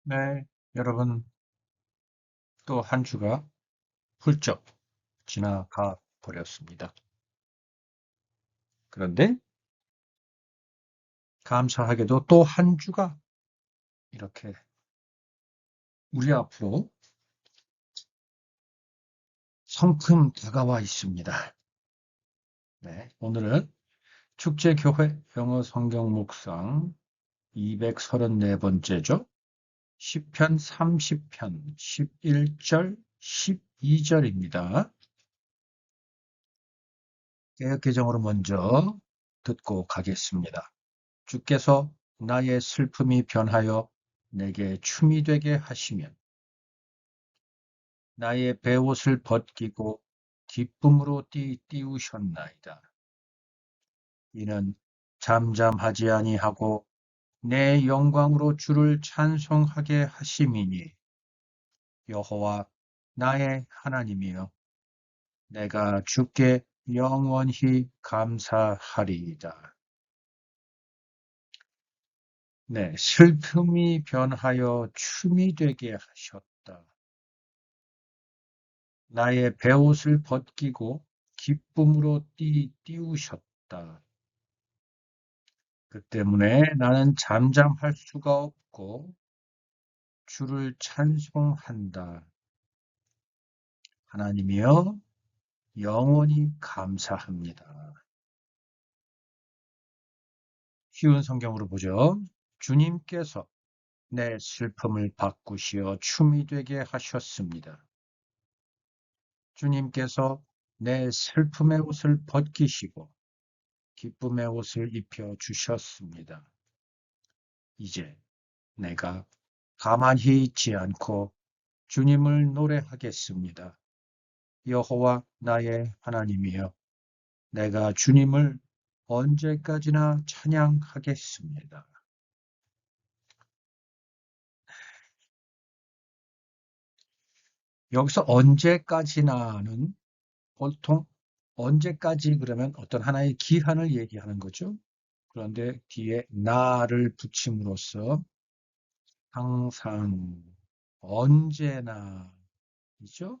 네, 여러분, 또 한 주가 훌쩍 지나가 버렸습니다. 그런데 감사하게도 또 한 주가 이렇게 우리 앞으로 성큼 다가와 있습니다. 네, 오늘은 축제교회 영어 성경 묵상 234번째죠. 시편 30편 11절 12절입니다. 개역 개정으로 먼저 듣고 가겠습니다. 주께서 나의 슬픔이 변하여 내게 춤이 되게 하시면 나의 베옷을 벗기고 기쁨으로 띠우셨나이다. 이는 잠잠하지 아니하고 내 영광으로 주를 찬송하게 하심이니 여호와 나의 하나님이여 내가 주께 영원히 감사하리이다. 네, 슬픔이 변하여 춤이 되게 하셨다. 나의 베옷을 벗기고 기쁨으로 띠우셨다. 그 때문에 나는 잠잠할 수가 없고 주를 찬송한다. 하나님이여 영원히 감사합니다. 쉬운 성경으로 보죠. 주님께서 내 슬픔을 바꾸시어 춤이 되게 하셨습니다. 주님께서 내 슬픔의 옷을 벗기시고 기쁨의 옷을 입혀 주셨습니다. 이제 내가 가만히 있지 않고 주님을 노래하겠습니다. 여호와 나의 하나님이여, 내가 주님을 언제까지나 찬양하겠습니다. 여기서 언제까지나는 보통 언제까지 그러면 어떤 하나의 기한을 얘기하는 거죠. 그런데 뒤에 나를 붙임으로써 항상, 언제나, 이죠?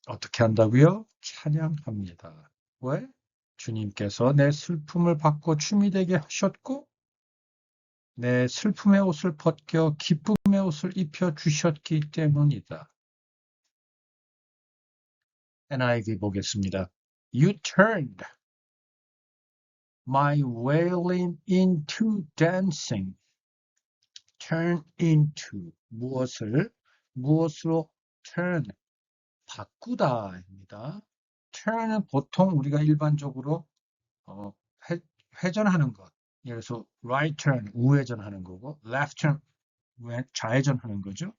어떻게 한다고요? 찬양합니다. 왜? 주님께서 내 슬픔을 바꿔 춤이 되게 하셨고 내 슬픔의 옷을 벗겨 기쁨의 옷을 입혀 주셨기 때문이다. NIV 보겠습니다. You turned my wailing into dancing. turn into 무엇으로 turn 바꾸다입니다. turn은 보통 우리가 일반적으로 어, 회전하는 것. 예를 들어서 right turn 우회전하는 거고 left turn 좌회전하는 거죠.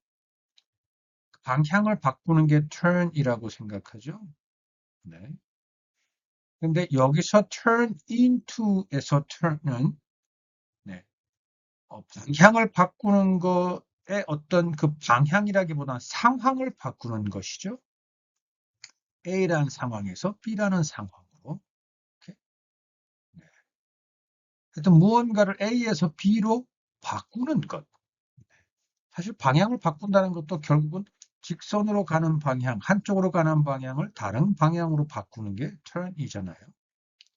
방향을 바꾸는 게 turn이라고 생각하죠. 네. 근데 여기서 turn into에서 turn은 네, 방향을 바꾸는 거에 어떤 그 방향이라기보다는 상황을 바꾸는 것이죠. A라는 상황에서 B라는 상황으로. 이렇게. 네. 하여튼 무언가를 A에서 B로 바꾸는 것. 사실 방향을 바꾼다는 것도 결국은 직선으로 가는 방향, 한쪽으로 가는 방향을 다른 방향으로 바꾸는 게 turn이잖아요.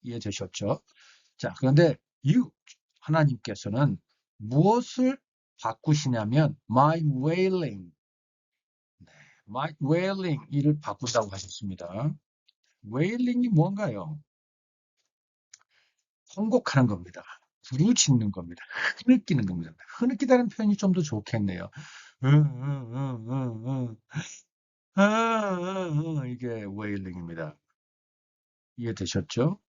이해되셨죠? 자, 그런데 하나님께서는 무엇을 바꾸시냐면 my wailing, my wailing 이를 바꾼다고 하셨습니다. wailing이 뭔가요? 통곡하는 겁니다. 부르짖는 겁니다. 흐느끼는 겁니다. 흐느끼다는 표현이 좀 더 좋겠네요. 이게 wailing입니다. 이해되셨죠?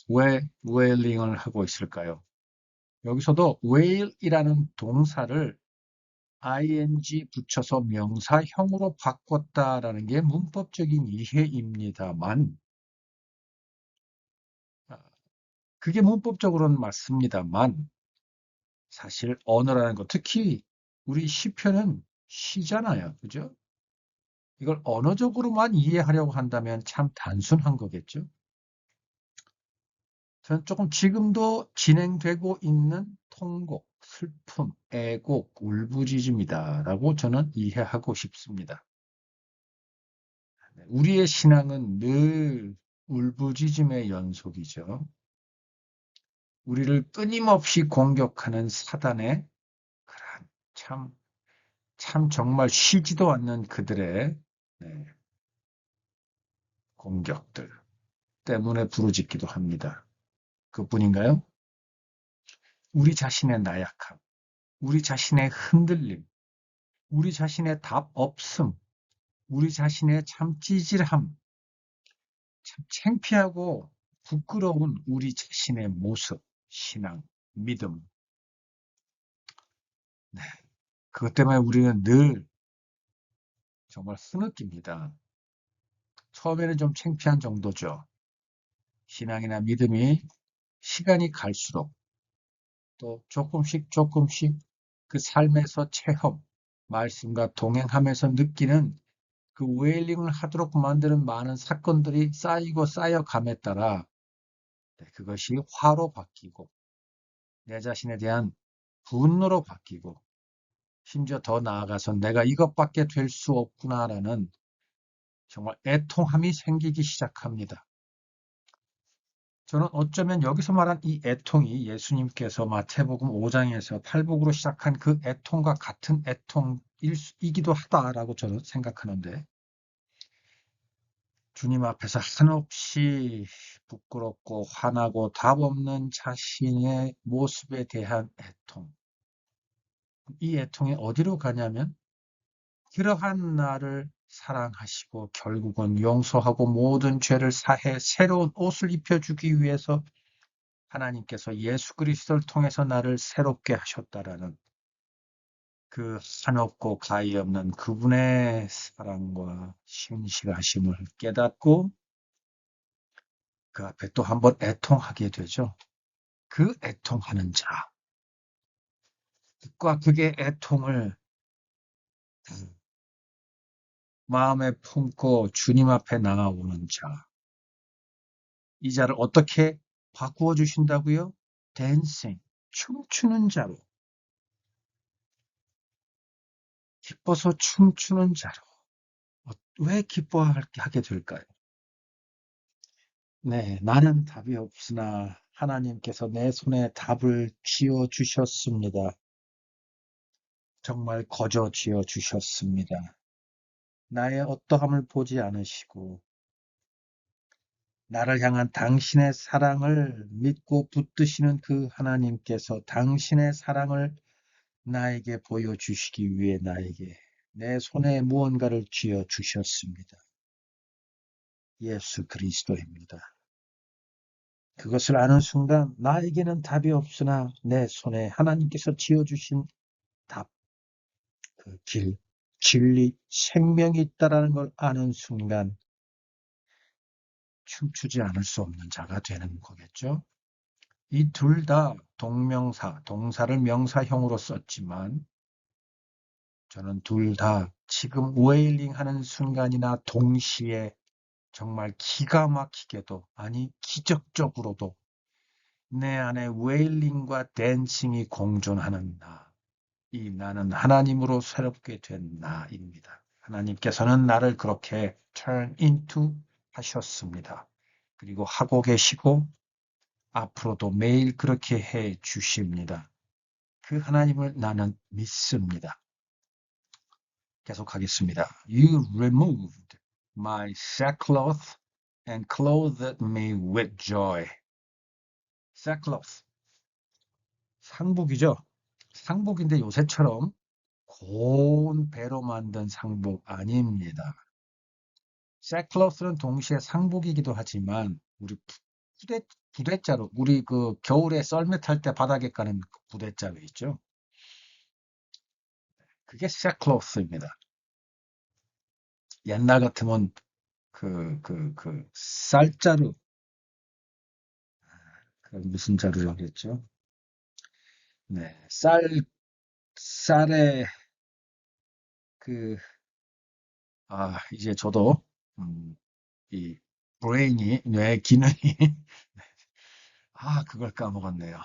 왜 wailing을 하고 있을까요? 여기서도 wail이라는 동사를 ing 붙여서 명사형으로 바꿨다라는 게 문법적인 이해입니다만, 그게 문법적으로는 맞습니다만, 사실 언어라는 거, 특히 우리 시편은 시잖아요. 그죠? 이걸 언어적으로만 이해하려고 한다면 참 단순한 거겠죠? 저는 조금 지금도 진행되고 있는 통곡, 슬픔, 애곡, 울부짖음이다라고 저는 이해하고 싶습니다. 우리의 신앙은 늘 울부짖음의 연속이죠. 우리를 끊임없이 공격하는 사단의 그런 참 정말 쉬지도 않는 그들의 네, 공격들 때문에 부르짖기도 합니다. 그뿐인가요? 우리 자신의 나약함, 우리 자신의 흔들림, 우리 자신의 답 없음, 우리 자신의 참 찌질함, 참 창피하고 부끄러운 우리 자신의 모습, 신앙, 믿음. 네, 그것 때문에 우리는 늘 정말 흐느낍니다. 처음에는 좀 창피한 정도죠. 신앙이나 믿음이 시간이 갈수록 또 조금씩 그 삶에서 체험, 말씀과 동행하면서 느끼는 그 웨일링을 하도록 만드는 많은 사건들이 쌓이고 쌓여감에 따라 그것이 화로 바뀌고 내 자신에 대한 분노로 바뀌고 심지어 더 나아가서 내가 이것밖에 될 수 없구나라는 정말 애통함이 생기기 시작합니다. 저는 어쩌면 여기서 말한 이 애통이 예수님께서 마태복음 5장에서 팔복으로 시작한 그 애통과 같은 애통이기도 하다라고 저는 생각하는데 주님 앞에서 한없이 부끄럽고 화나고 답 없는 자신의 모습에 대한 애통. 이 애통이 어디로 가냐면 그러한 나를 사랑하시고 결국은 용서하고 모든 죄를 사해 새로운 옷을 입혀주기 위해서 하나님께서 예수 그리스도를 통해서 나를 새롭게 하셨다라는 그 한없고 가히 없는 그분의 사랑과 신실하심을 깨닫고 그 앞에 또 한번 애통하게 되죠. 그 애통하는 자과 그게 애통을 마음에 품고 주님 앞에 나아오는 자. 이 자를 어떻게 바꾸어 주신다고요? 댄싱, 춤추는 자로, 기뻐서 춤추는 자로. 왜 기뻐하게 될까요? 네, 나는 답이 없으나 하나님께서 내 손에 답을 쥐어 주셨습니다. 정말 거저 쥐어 주셨습니다. 나의 어떠함을 보지 않으시고 나를 향한 당신의 사랑을 믿고 붙드시는 그 하나님께서 당신의 사랑을 나에게 보여주시기 위해 나에게 내 손에 무언가를 쥐어 주셨습니다. 예수 그리스도입니다. 그것을 아는 순간 나에게는 답이 없으나 내 손에 하나님께서 쥐어 주신 답, 그 길, 진리, 생명이 있다라는 걸 아는 순간 춤추지 않을 수 없는 자가 되는 거겠죠. 이 둘 다 동명사, 동사를 명사형으로 썼지만 저는 둘 다 지금 웨일링 하는 순간이나 동시에 정말 기가 막히게도 아니 기적적으로도 내 안에 웨일링과 댄싱이 공존하는 나. 이 나는 하나님으로 새롭게 된 나입니다. 하나님께서는 나를 그렇게 turn into 하셨습니다. 그리고 하고 계시고 앞으로도 매일 그렇게 해 주십니다. 그 하나님을 나는 믿습니다. 계속하겠습니다. You removed my sackcloth and clothed me with joy. sackcloth, 상복이죠. 상복인데 요새처럼 고운 배로 만든 상복 아닙니다. sackcloth는 동시에 상복이기도 하지만 우리 부대자루, 우리 그 겨울에 썰매 탈 때 바닥에 까는 그 부대자루 있죠. 그게 sackcloth입니다. 옛날 같으면 쌀자루, 그 무슨 자루라고 했죠? 네, 쌀에 그, 이제 저도, 이 뇌 기능이, 그걸 까먹었네요.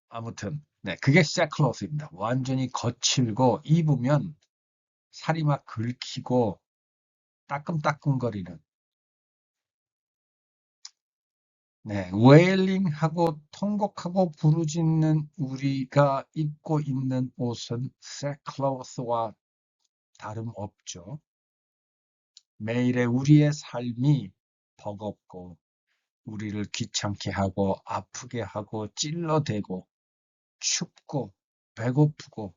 아무튼, 네, 그게 sackcloth입니다. 완전히 거칠고 입으면 살이 막 긁히고 따끔따끔거리는. 네, 웨일링하고 통곡하고 부르짖는 우리가 입고 있는 옷은 sackcloth와 다름없죠. 매일의 우리의 삶이 버겁고 우리를 귀찮게 하고 아프게 하고 찔러대고 춥고 배고프고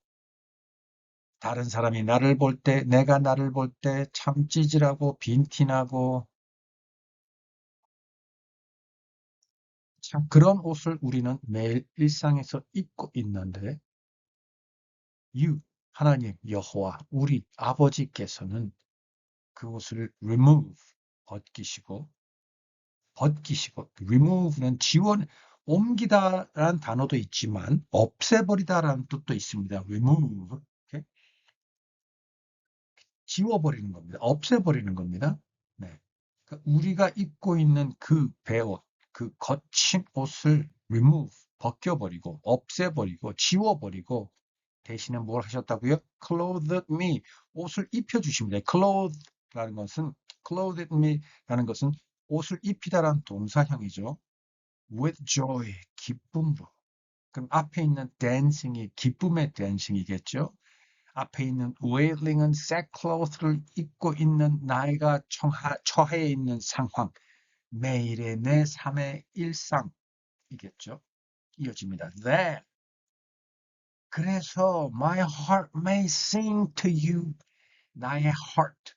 다른 사람이 나를 볼 때, 내가 나를 볼 때 참 찌질하고 빈티나고 참 그런 옷을 우리는 매일 일상에서 입고 있는데 하나님 여호와 우리 아버지께서는 그 옷을 벗기시고 remove는 옮기다라는 단어도 있지만 없애버리다라는 뜻도 있습니다. remove 이렇게 지워버리는 겁니다. 없애버리는 겁니다. 네. 그러니까 우리가 입고 있는 그 베옷, 그 거친 옷을 remove, 벗겨버리고, 없애버리고, 지워버리고, 대신에 뭘 하셨다고요? clothed me, 옷을 입혀주십니다. clothed me라는 것은 옷을 입히다라는 동사형이죠. with joy, 기쁨으로. 그럼 앞에 있는 dancing이 기쁨의 dancing이겠죠? 앞에 있는 wailing은 sackcloth를 입고 있는 나이가 처해 있는 상황, 매일의 내 삶의 일상이겠죠. 이어집니다. That 그래서 my heart may sing to you, 나의 heart.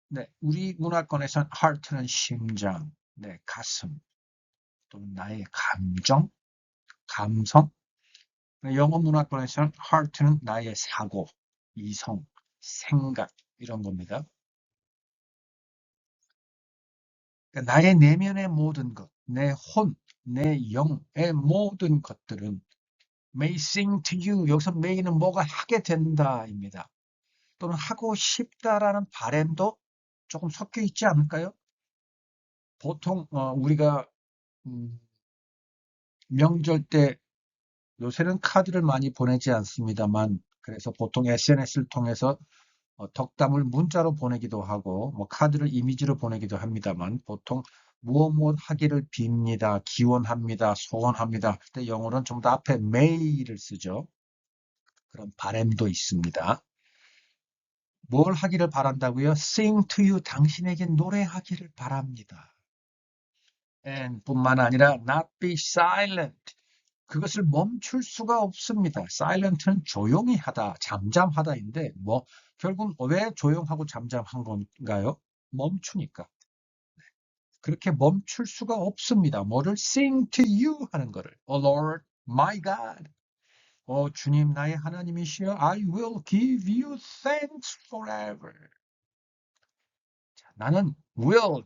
네, 우리 문화권에서는 heart는 심장, 네, 가슴, 또는 나의 감정, 감성. 영어 문화권에서는 heart는 나의 사고, 이성, 생각 이런 겁니다. 그러니까 나의 내면의 모든 것, 내 혼, 내 영의 모든 것들은 may sing to you. 여기서 may는 뭐가 하게 된다입니다. 또는 하고 싶다라는 바램도 조금 섞여 있지 않을까요? 보통 우리가 명절 때 요새는 카드를 많이 보내지 않습니다만 그래서 보통 SNS를 통해서 덕담을 문자로 보내기도 하고 뭐 카드를 이미지로 보내기도 합니다만 보통 무엇 하기를 빕니다. 기원합니다. 소원합니다. 그때 영어로는 좀 더 앞에 may를 쓰죠. 그런 바램도 있습니다. 뭘 하기를 바란다고요? Sing to you. 당신에게 노래하기를 바랍니다. And 뿐만 아니라 not be silent. 그것을 멈출 수가 없습니다. silent는 조용히 하다, 잠잠하다인데 뭐 결국 왜 조용하고 잠잠한 건가요? 멈추니까. 그렇게 멈출 수가 없습니다. 뭐를 sing to you 하는 거를. Oh Lord, my God. 주님 나의 하나님이시여 I will give you thanks forever. 자, 나는 will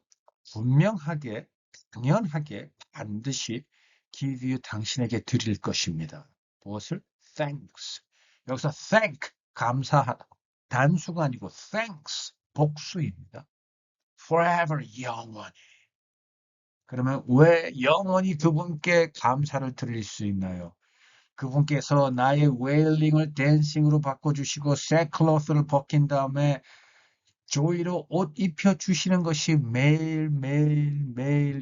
분명하게 당연하게 반드시 give you 당신에게 드릴 것입니다. 무엇을? thanks. 여기서 thank 감사하다. 단수가 아니고 thanks 복수입니다. forever 영원히. 그러면 왜 영원히 그분께 감사를 드릴 수 있나요? 그분께서 나의 웨일링을 댄싱으로 바꿔주시고 sackcloth를 벗긴 다음에 조이로 옷 입혀주시는 것이 매일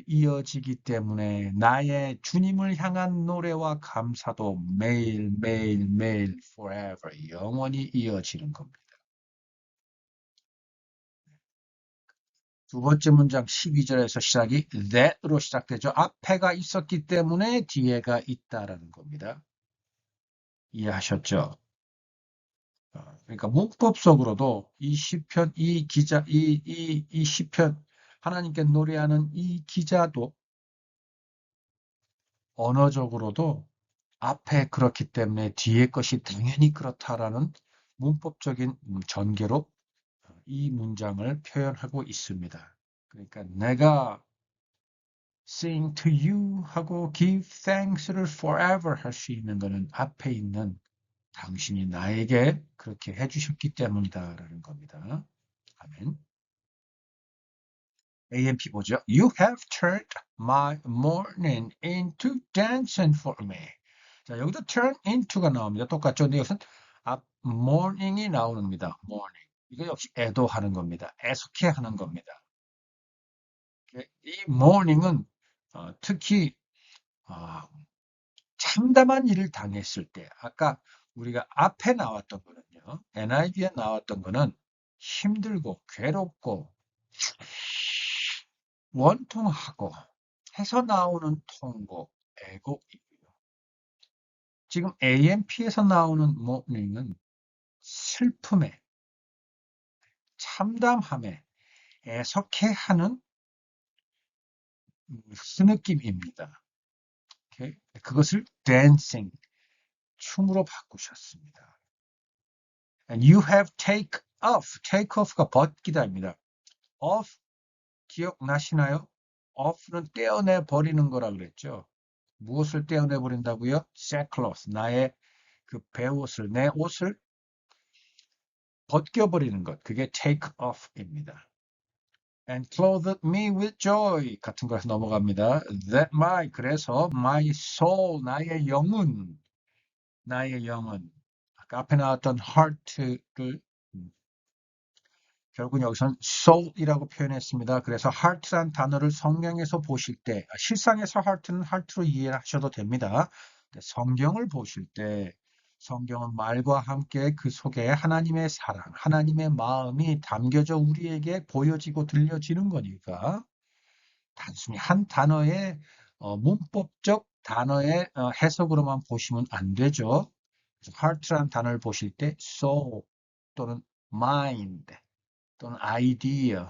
이어지기 때문에 나의 주님을 향한 노래와 감사도 매일 forever 영원히 이어지는 겁니다. 두 번째 문장 12절에서 시작이 that으로 시작되죠. 앞에가 있었기 때문에 뒤에가 있다라는 겁니다. 이해하셨죠? 그러니까 문법적으로도 이 시편, 이 시편, 하나님께 노래하는 이 기자도 언어적으로도 앞에 그렇기 때문에 뒤에 것이 당연히 그렇다라는 문법적인 전개로 이 문장을 표현하고 있습니다. 그러니까 내가 sing to you 하고 give thanks를 forever 할 수 있는 것은 앞에 있는 당신이 나에게 그렇게 해주셨기 때문이다라는 겁니다. 아멘. AMP 보죠. You have turned my morning into dancing for me. 자, 여기도 turn into가 나옵니다. 똑같죠? 근데 이것은 morning이 나옵니다. morning. 이거 역시 애도하는 겁니다. 애석해 하는 겁니다. 이 morning은 특히 어, 참담한 일을 당했을 때, 아까 우리가 앞에 나왔던 거는요, NIV에 나왔던 거는 힘들고 괴롭고 원통하고 해서 나오는 통곡, 애곡이고요. 지금 AMP에서 나오는 morning은 슬픔에, 참담함에, 애석해하는 그 느낌입니다. 오케이? 그것을 dancing, 춤으로 바꾸셨습니다. And you have take off. take off가 벗기다입니다. off 기억나시나요? off는 떼어내 버리는 거라 그랬죠. 무엇을 떼어내 버린다고요? sackcloth, 나의 그 배옷을, 내 옷을 벗겨버리는 것. 그게 take off입니다. And clothed me with joy 같은 거에서 넘어갑니다. That my, 그래서 my soul, 나의 영은 아까 앞에 나왔던 heart를 결국 여기선 soul이라고 표현했습니다. 그래서 heart란 단어를 성경에서 보실 때, 실상에서 heart는 heart로 이해하셔도 됩니다. 성경을 보실 때 성경은 말과 함께 그 속에 하나님의 사랑, 하나님의 마음이 담겨져 우리에게 보여지고 들려지는 거니까 단순히 한 단어의 문법적 단어의 해석으로만 보시면 안 되죠. heart란 단어를 보실 때 soul 또는 mind 또는 idea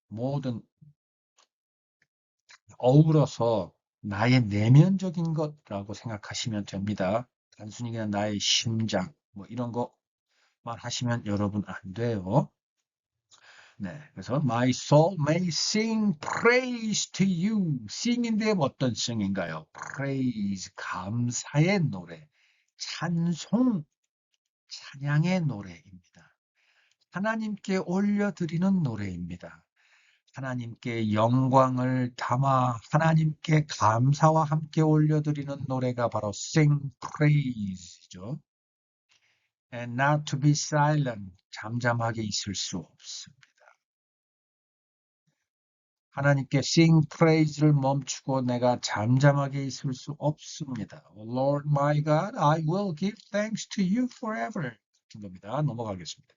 모든 어우러서 나의 내면적인 것라고 생각하시면 됩니다. 단순히 그냥 나의 심장 뭐 이런 것만 하시면 여러분 안 돼요. 네, 그래서 My soul may sing praise to you. sing인데 어떤 sing인가요? praise, 감사의 노래, 찬송, 찬양의 노래입니다. 하나님께 올려드리는 노래입니다. 하나님께 영광을 담아 하나님께 감사와 함께 올려드리는 노래가 바로 sing praise죠. And not to be silent, 잠잠하게 있을 수 없습니다. 하나님께 sing praise를 멈추고 내가 잠잠하게 있을 수 없습니다. Lord my God, I will give thanks to you forever. 같은 겁니다. 넘어가겠습니다.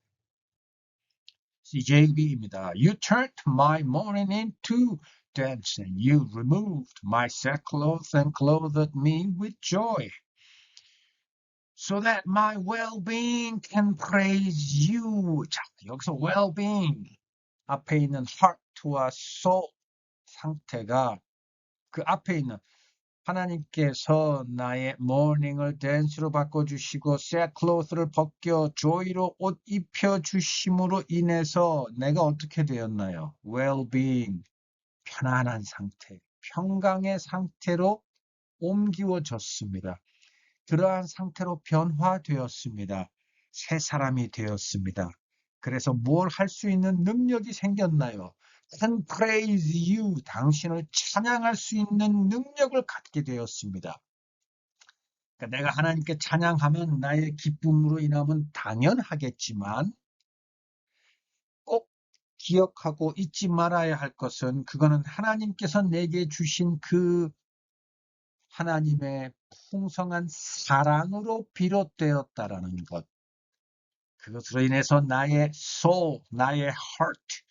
CJB입니다. You turned my mourning into dancing. You removed my sackcloth and clothed me with joy. So that my well-being can praise you. 자, 여기서 well-being 앞에 있는 heart와 soul 상태가 그 앞에 있는 하나님께서 나의 모닝을 댄스로 바꿔주시고 sackcloth를 벗겨 joy로 옷 입혀주심으로 인해서 내가 어떻게 되었나요? well-being, 편안한 상태, 평강의 상태로 옮기워졌습니다. 그러한 상태로 변화되었습니다. 새 사람이 되었습니다. 그래서 뭘 할 수 있는 능력이 생겼나요? can praise you, 당신을 찬양할 수 있는 능력을 갖게 되었습니다. 그러니까 내가 하나님께 찬양하면 나의 기쁨으로 인하면 당연하겠지만 꼭 기억하고 잊지 말아야 할 것은 그거는 하나님께서 내게 주신 그 하나님의 풍성한 사랑으로 비롯되었다라는 것. 그것으로 인해서 나의 soul, 나의 heart,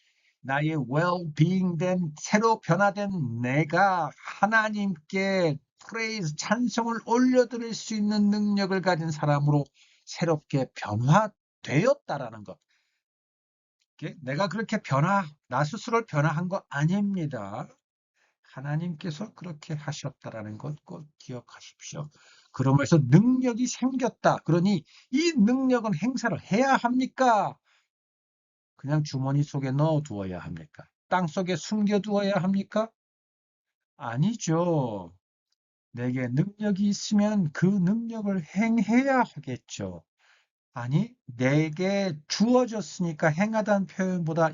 나의 well-being 된 새로 변화된 내가 하나님께 praise, 찬송을 올려드릴 수 있는 능력을 가진 사람으로 새롭게 변화되었다라는 것. 내가 그렇게 나 스스로를 변화한 거 아닙니다. 하나님께서 그렇게 하셨다라는 것 꼭 기억하십시오. 그러면서 능력이 생겼다. 그러니 이 능력은 행사를 해야 합니까? 그냥 주머니 속에 넣어두어야 합니까? 땅 속에 숨겨두어야 합니까? 아니죠. 내게 능력이 있으면 그 능력을 행해야 하겠죠. 아니, 내게 주어졌으니까 행하다는 표현보다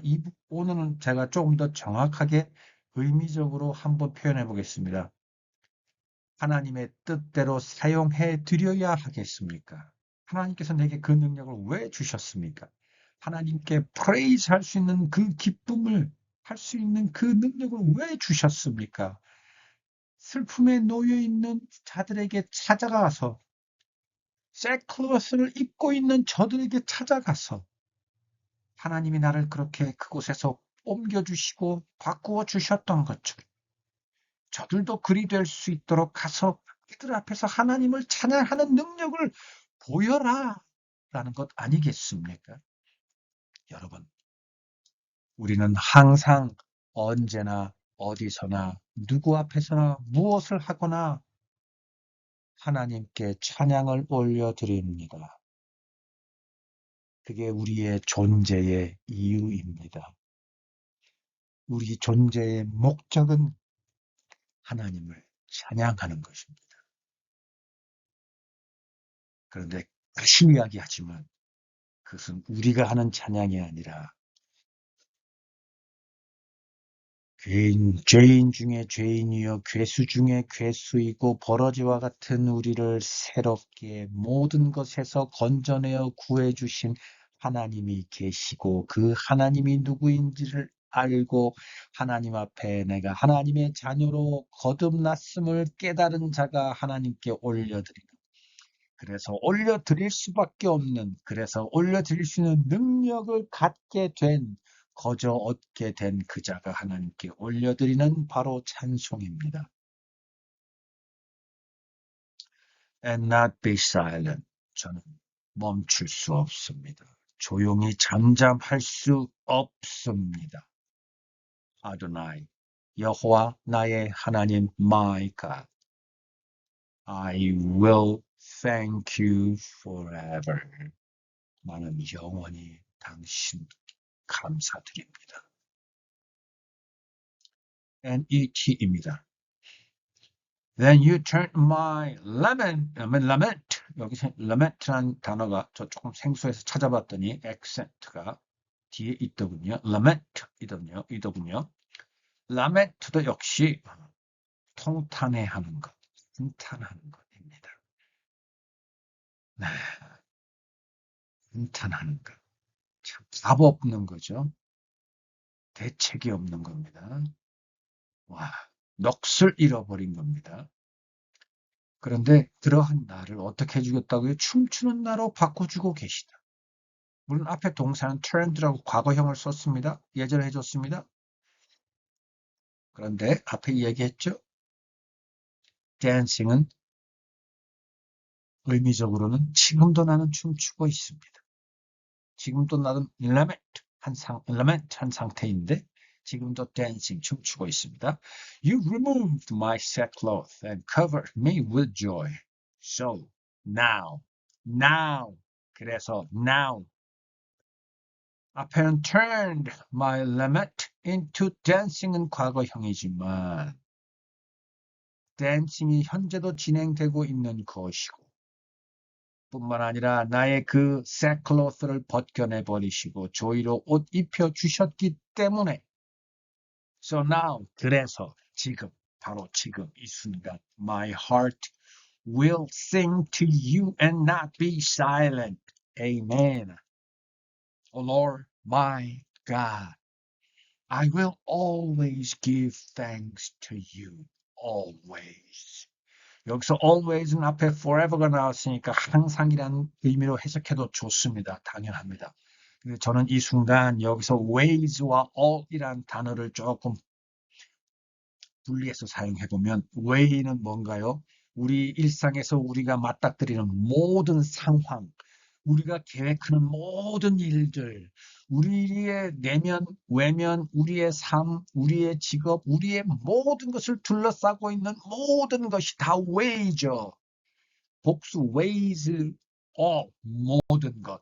오늘은 제가 조금 더 정확하게 의미적으로 한번 표현해 보겠습니다. 하나님의 뜻대로 사용해 드려야 하겠습니까? 하나님께서 내게 그 능력을 왜 주셨습니까? 하나님께 프레이즈 할 수 있는 그 기쁨을 할 수 있는 그 능력을 왜 주셨습니까? 슬픔에 놓여 있는 자들에게 찾아가서 색 클로스를 입고 있는 저들에게 찾아가서 하나님이 나를 그렇게 그곳에서 옮겨주시고 바꾸어 주셨던 것처럼 저들도 그리 될 수 있도록 가서 그들 앞에서 하나님을 찬양하는 능력을 보여라 라는 것 아니겠습니까? 여러분, 우리는 항상 언제나 어디서나 누구 앞에서나 무엇을 하거나 하나님께 찬양을 올려드립니다. 그게 우리의 존재의 이유입니다. 우리 존재의 목적은 하나님을 찬양하는 것입니다. 그런데 다시 이야기하지만 그것은 우리가 하는 찬양이 아니라 죄인 중에 죄인이요 괴수 중에 괴수이고 버러지와 같은 우리를 새롭게 모든 것에서 건져내어 구해주신 하나님이 계시고 그 하나님이 누구인지를 알고 하나님 앞에 내가 하나님의 자녀로 거듭났음을 깨달은 자가 하나님께 올려드리는 그래서 올려드릴 수밖에 없는 그래서 올려드릴 수 있는 능력을 갖게 된 거저 얻게 된 그 자가 하나님께 올려드리는 바로 찬송입니다. And not be silent. 저는 멈출 수 없습니다. 조용히 잠잠할 수 없습니다. 아도나이, 여호와 나의 하나님, my God. I will thank you forever. 나는 영원히 당신 감사드립니다. NET입니다. Then you turn my lament. 여기서 lament라는 단어가 저 조금 생소해서 찾아봤더니 accent가 뒤에 있더군요. lament이더군요. lament도 역시 통탄해하는 것, 한탄하는 것입니다. 네, 한탄하는 것. 참 답 없는 거죠. 대책이 없는 겁니다. 와, 넋을 잃어버린 겁니다. 그런데 그러한 나를 어떻게 해주겠다고요? 춤추는 나로 바꿔주고 계시다. 물론 앞에 동사는 turned라고 과거형을 썼습니다. 예전에 해줬습니다. 그런데 앞에 얘기했죠? dancing은 의미적으로는 지금도 나는 춤추고 있습니다. 지금도 나는 lament 한 상태인데 지금도 dancing 춤추고 있습니다. You removed my sackcloth and covered me with joy. So now 그래서 now 앞에는 turned my lament into dancing은 과거형이지만 dancing이 현재도 진행되고 있는 것이고 뿐만 아니라 나의 그 sackcloth를 벗겨내 버리시고 조이로 옷 입혀 주셨기 때문에 So now 그래서 지금 바로 지금 이 순간 my heart will sing to you and not be silent. Amen. O Lord my God, I will always give thanks to you. Always. 여기서 always는 앞에 forever가 나왔으니까 항상이라는 의미로 해석해도 좋습니다. 당연합니다. 근데 저는 이 순간 여기서 ways와 all이라는 단어를 조금 분리해서 사용해보면 way는 뭔가요? 우리 일상에서 우리가 맞닥뜨리는 모든 상황, 우리가 계획하는 모든 일들, 우리의 내면, 외면, 우리의 삶, 우리의 직업, 우리의 모든 것을 둘러싸고 있는 모든 것이 다 way죠. 복수 ways, 모든 것.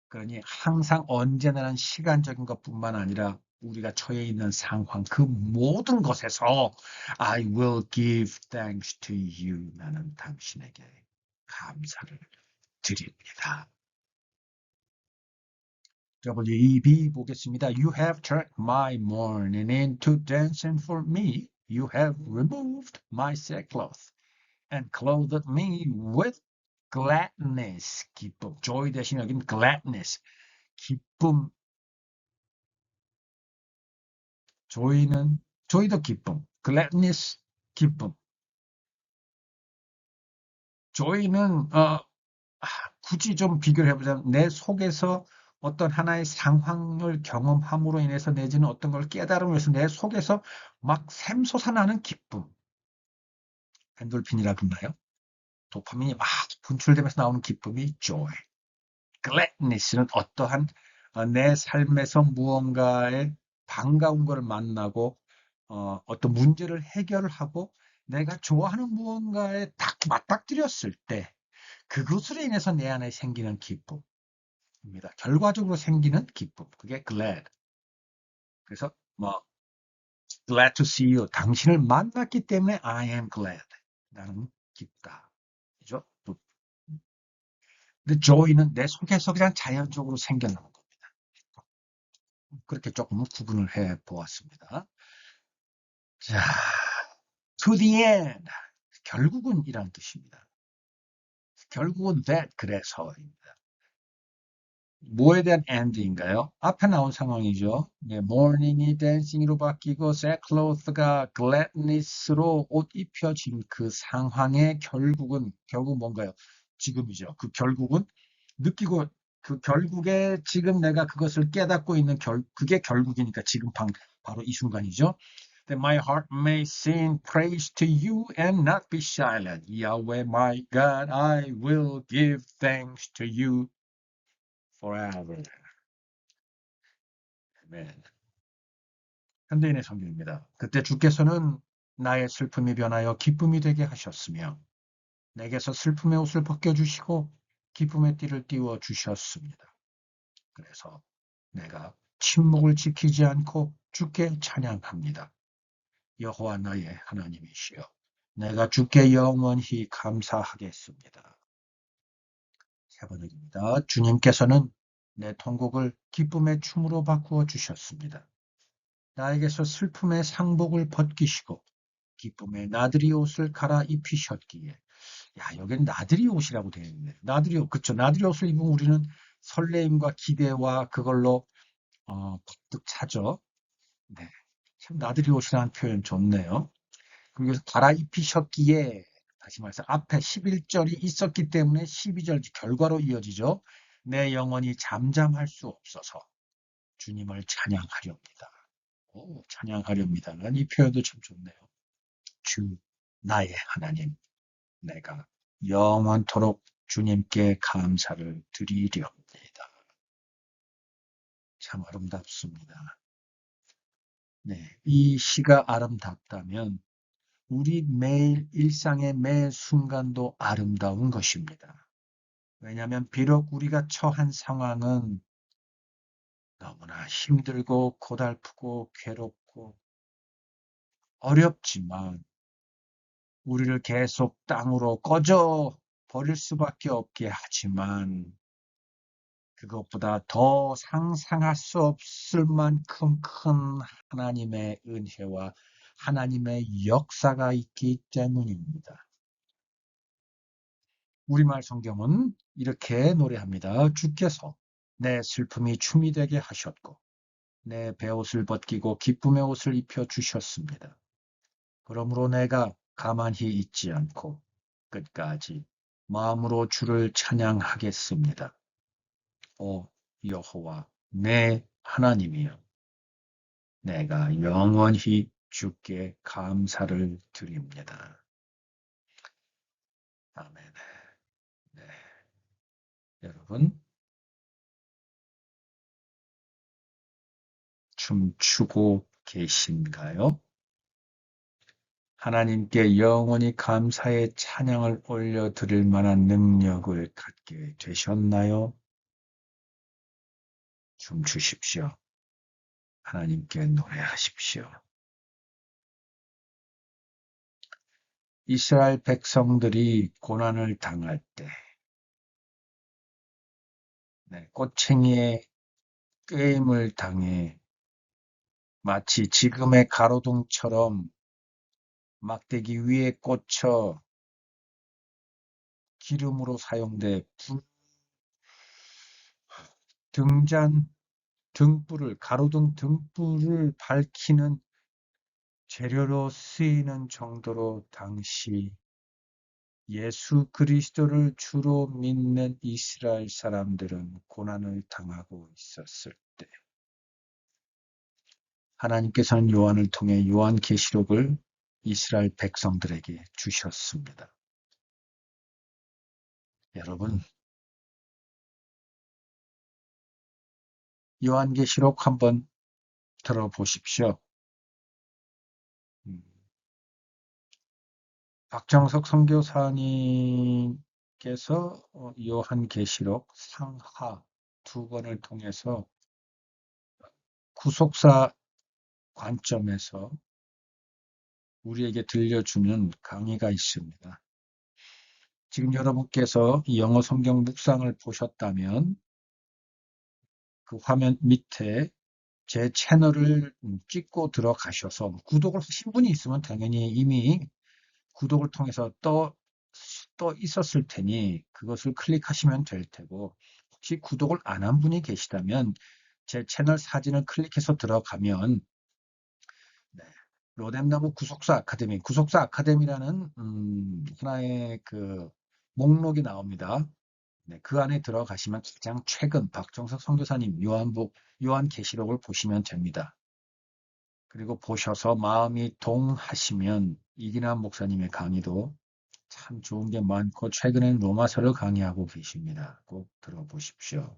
그러니 항상 언제나 시간적인 것뿐만 아니라 우리가 처해 있는 상황 그 모든 것에서 I will give thanks to you. 나는 당신에게 감사를 드립니다. WEB 보겠습니다. You have turned my mourning into dancing for me. You have removed my sackcloth and clothed me with gladness. 기쁨. joy 대신 여기는 gladness. 기쁨. joy도 기쁨. gladness, 기쁨. joy는 굳이 좀 비교를 해보자면 내 속에서 어떤 하나의 상황을 경험함으로 인해서 내지는 어떤 걸 깨달음으로 해서 내 속에서 막 샘솟아나는 기쁨. 엔돌핀이라 그러나요? 도파민이 막 분출되면서 나오는 기쁨이 joy. gladness는 어떠한 내 삶에서 무언가의 반가운 걸 만나고 어떤 문제를 해결을 하고 내가 좋아하는 무언가에 딱 맞닥뜨렸을 때 그것으로 인해서 내 안에 생기는 기쁨입니다. 결과적으로 생기는 기쁨. 그게 glad. 그래서 뭐 glad to see you. 당신을 만났기 때문에 I am glad. 나는 기쁘다. 그죠? 근데 joy는 내 속에서 그냥 자연적으로 생겨나는 겁니다. 그렇게 조금 구분을 해 보았습니다. 자, to the end. 결국은 이란 뜻입니다. 결국은 that, 그래서입니다. 뭐에 대한 end인가요? 앞에 나온 상황이죠. 네, mourning이 dancing으로 바뀌고 sackcloth가 gladness로 옷 입혀진 그 상황의 결국 뭔가요? 지금이죠. 그 결국은 느끼고 그 결국에 지금 내가 그것을 깨닫고 있는 그게 결국이니까 지금 바로 이 순간이죠. That my heart may sing praise to you and not be silent. Yahweh my God, I will give thanks to you forever. 아멘. 현대인의 성경입니다. 그때 주께서는 나의 슬픔이 변하여 기쁨이 되게 하셨으며 내게서 슬픔의 옷을 벗겨주시고 기쁨의 띠를 띄워 주셨습니다. 그래서 내가 침묵을 지키지 않고 주께 찬양합니다. 여호와 나의 하나님이시여, 내가 주께 영원히 감사하겠습니다. 세 번역입니다. 주님께서는 내 통곡을 기쁨의 춤으로 바꾸어 주셨습니다. 나에게서 슬픔의 상복을 벗기시고 기쁨의 나들이 옷을 갈아입히셨기에, 야, 여기는 나들이 옷이라고 되어 있네요. 나들이 옷, 그쵸? 나들이 옷을 입으면 우리는 설레임과 기대와 그걸로 가득 차죠. 네, 참 나들이 옷이라는 표현 좋네요. 그리고 갈아입히셨기에, 다시 말해서 앞에 11절이 있었기 때문에 12절 결과로 이어지죠. 내 영혼이 잠잠할 수 없어서 주님을 찬양하렵니다. 찬양하렵니다. 이 표현도 참 좋네요. 주, 나의 하나님, 내가 영원토록 주님께 감사를 드리렵니다. 참 아름답습니다. 네, 이 시가 아름답다면 우리 매일 일상의 매 순간도 아름다운 것입니다. 왜냐하면 비록 우리가 처한 상황은 너무나 힘들고 고달프고 괴롭고 어렵지만 우리를 계속 땅으로 꺼져 버릴 수밖에 없게 하지만 그것보다 더 상상할 수 없을 만큼 큰 하나님의 은혜와 하나님의 역사가 있기 때문입니다. 우리말 성경은 이렇게 노래합니다. 주께서 내 슬픔이 춤이 되게 하셨고 내 베옷을 벗기고 기쁨의 옷을 입혀 주셨습니다. 그러므로 내가 가만히 있지 않고 끝까지 마음으로 주를 찬양하겠습니다. 오 여호와 내 하나님이여, 내가 영원히 주께 감사를 드립니다. 아멘. 네, 여러분 춤추고 계신가요? 하나님께 영원히 감사의 찬양을 올려드릴 만한 능력을 갖게 되셨나요? 춤추십시오. 하나님께 노래하십시오. 이스라엘 백성들이 고난을 당할 때, 꼬챙이에 꿰임을 당해 마치 지금의 가로등처럼 막대기 위에 꽂혀 기름으로 사용돼 등잔 등불을 가로등 등불을 밝히는 재료로 쓰이는 정도로 당시 예수 그리스도를 주로 믿는 이스라엘 사람들은 고난을 당하고 있었을 때 하나님께서는 요한을 통해 요한계시록을 이스라엘 백성들에게 주셨습니다. 여러분, 요한계시록 한번 들어보십시오. 박정석 선교사님께서 요한계시록 상하 두 권을 통해서 구속사 관점에서 우리에게 들려주는 강의가 있습니다. 지금 여러분께서 이 영어 성경 묵상을 보셨다면 그 화면 밑에 제 채널을 찍고 들어가셔서 구독을 하신 분이 있으면 당연히 이미 구독을 통해서 떠 있었을 테니 그것을 클릭하시면 될 테고 혹시 구독을 안 한 분이 계시다면 제 채널 사진을 클릭해서 들어가면 네, 로뎀나무 구속사 아카데미라는 하나의 그 목록이 나옵니다. 네, 그 안에 들어가시면 가장 최근 박정석 선교사님 요한계시록을 보시면 됩니다. 그리고 보셔서 마음이 동하시면 이기남 목사님의 강의도 참 좋은 게 많고 최근엔 로마서를 강의하고 계십니다. 꼭 들어보십시오.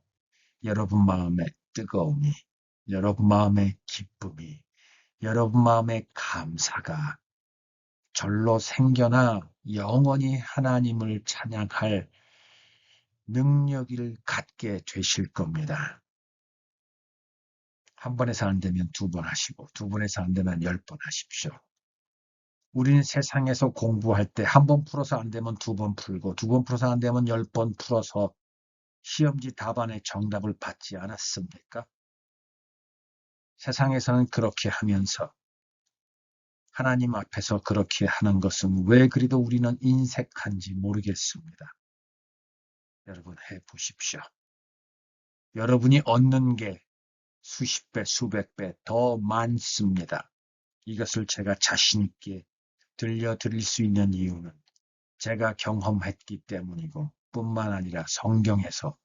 여러분 마음의 뜨거움이, 여러분 마음의 기쁨이, 여러분 마음의 감사가 절로 생겨나 영원히 하나님을 찬양할 능력을 갖게 되실 겁니다. 한 번에서 안 되면 두 번 하시고 두 번에서 안 되면 10번 하십시오. 우리는 세상에서 공부할 때 한 번 풀어서 안 되면 두 번 풀고 두 번 풀어서 안 되면 10번 풀어서 시험지 답안의 정답을 받지 않았습니까? 세상에서는 그렇게 하면서 하나님 앞에서 그렇게 하는 것은 왜 그리도 우리는 인색한지 모르겠습니다. 여러분 해보십시오. 여러분이 얻는 게 수십 배, 수백 배 더 많습니다. 이것을 제가 자신 있게 들려드릴 수 있는 이유는 제가 경험했기 때문이고 뿐만 아니라 성경에서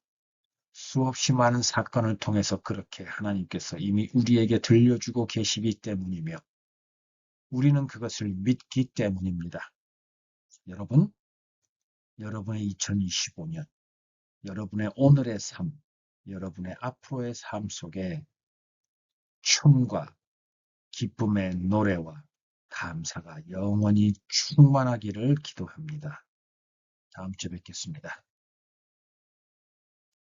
수없이 많은 사건을 통해서 그렇게 하나님께서 이미 우리에게 들려주고 계시기 때문이며 우리는 그것을 믿기 때문입니다. 여러분, 여러분의 2025년, 여러분의 오늘의 삶, 여러분의 앞으로의 삶 속에 춤과 기쁨의 노래와 감사가 영원히 충만하기를 기도합니다. 다음 주에 뵙겠습니다.